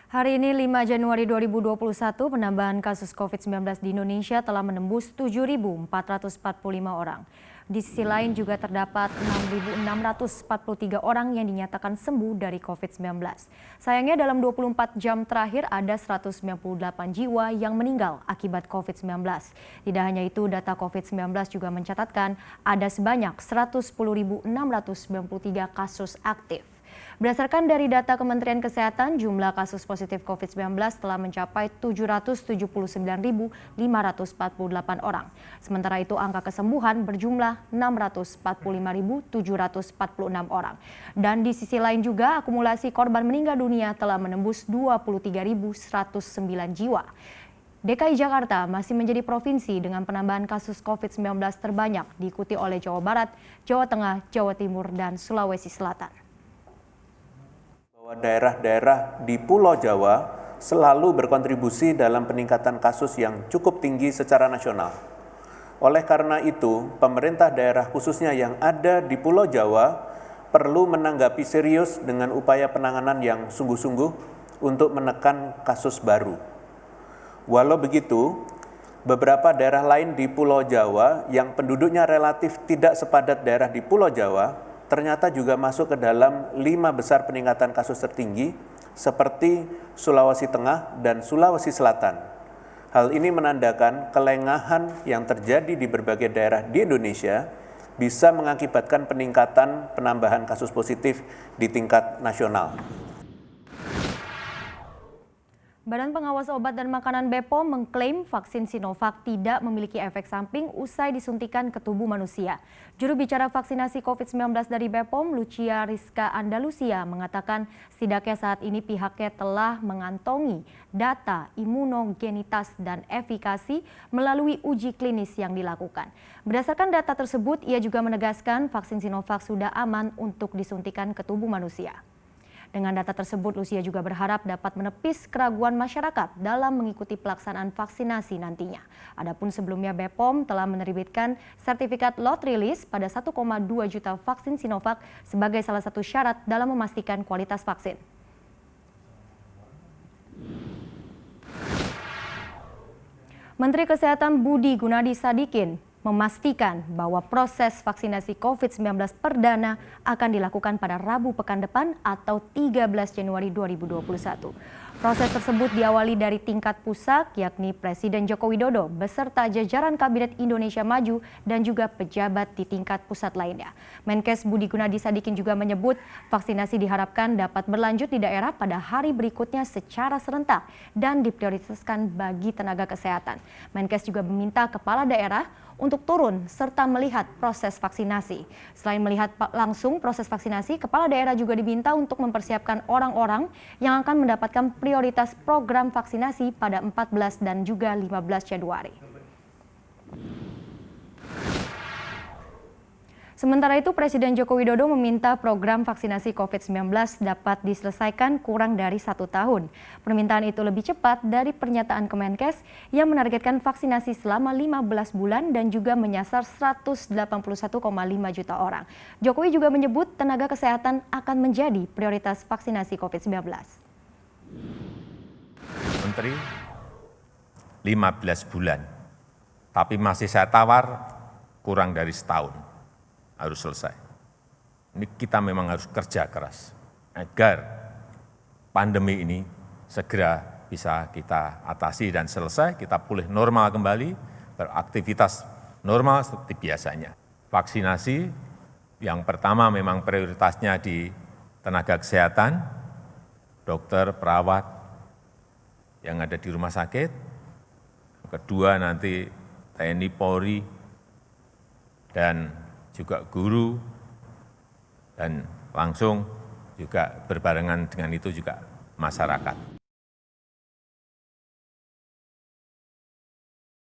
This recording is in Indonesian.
Hari ini 5 Januari 2021 penambahan kasus COVID-19 di Indonesia telah menembus 7.445 orang. Di sisi lain juga terdapat 6.643 orang yang dinyatakan sembuh dari COVID-19. Sayangnya dalam 24 jam terakhir ada 198 jiwa yang meninggal akibat COVID-19. Tidak hanya itu, data COVID-19 juga mencatatkan ada sebanyak 110.693 kasus aktif. Berdasarkan dari data Kementerian Kesehatan, jumlah kasus positif COVID-19 telah mencapai 779.548 orang. Sementara itu angka kesembuhan berjumlah 645.746 orang. Dan di sisi lain juga akumulasi korban meninggal dunia telah menembus 23.109 jiwa. DKI Jakarta masih menjadi provinsi dengan penambahan kasus COVID-19 terbanyak, diikuti oleh Jawa Barat, Jawa Tengah, Jawa Timur, dan Sulawesi Selatan. Daerah-daerah di Pulau Jawa selalu berkontribusi dalam peningkatan kasus yang cukup tinggi secara nasional. Oleh karena itu, pemerintah daerah khususnya yang ada di Pulau Jawa perlu menanggapi serius dengan upaya penanganan yang sungguh-sungguh untuk menekan kasus baru. Walau begitu, beberapa daerah lain di Pulau Jawa yang penduduknya relatif tidak sepadat daerah di Pulau Jawa ternyata juga masuk ke dalam 5 besar peningkatan kasus tertinggi seperti Sulawesi Tengah dan Sulawesi Selatan. Hal ini menandakan kelengahan yang terjadi di berbagai daerah di Indonesia bisa mengakibatkan peningkatan penambahan kasus positif di tingkat nasional. Badan Pengawas Obat dan Makanan BPOM mengklaim vaksin Sinovac tidak memiliki efek samping usai disuntikan ke tubuh manusia. Juru bicara vaksinasi COVID-19 dari BPOM, Lucia Rizka Andalusia, mengatakan setidaknya saat ini pihaknya telah mengantongi data imunogenitas dan efikasi melalui uji klinis yang dilakukan. Berdasarkan data tersebut, ia juga menegaskan vaksin Sinovac sudah aman untuk disuntikan ke tubuh manusia. Dengan data tersebut, Lucia juga berharap dapat menepis keraguan masyarakat dalam mengikuti pelaksanaan vaksinasi nantinya. Adapun sebelumnya BPOM telah menerbitkan sertifikat lot release pada 1,2 juta vaksin Sinovac sebagai salah satu syarat dalam memastikan kualitas vaksin. Menteri Kesehatan Budi Gunadi Sadikin memastikan bahwa proses vaksinasi COVID-19 perdana akan dilakukan pada Rabu pekan depan atau 13 Januari 2021. Proses tersebut diawali dari tingkat pusat, yakni Presiden Joko Widodo beserta jajaran Kabinet Indonesia Maju dan juga pejabat di tingkat pusat lainnya. Menkes Budi Gunadi Sadikin juga menyebut vaksinasi diharapkan dapat berlanjut di daerah pada hari berikutnya secara serentak dan diprioritaskan bagi tenaga kesehatan. Menkes juga meminta kepala daerah untuk turun serta melihat proses vaksinasi. Selain melihat langsung proses vaksinasi, kepala daerah juga diminta untuk mempersiapkan orang-orang yang akan mendapatkan prioritas program vaksinasi pada 14 dan juga 15 Januari. Sementara itu, Presiden Joko Widodo meminta program vaksinasi COVID-19 dapat diselesaikan kurang dari 1 tahun. Permintaan itu lebih cepat dari pernyataan Kemenkes yang menargetkan vaksinasi selama 15 bulan dan juga menyasar 181,5 juta orang. Jokowi juga menyebut tenaga kesehatan akan menjadi prioritas vaksinasi COVID-19. Menteri, 15 bulan, tapi masih saya tawar kurang dari setahun. Harus selesai. Ini kita memang harus kerja keras agar pandemi ini segera bisa kita atasi dan selesai, kita pulih normal kembali, beraktivitas normal seperti biasanya. Vaksinasi yang pertama memang prioritasnya di tenaga kesehatan, dokter, perawat yang ada di rumah sakit. Kedua nanti TNI, Polri, dan juga guru, dan langsung juga berbarengan dengan itu juga masyarakat.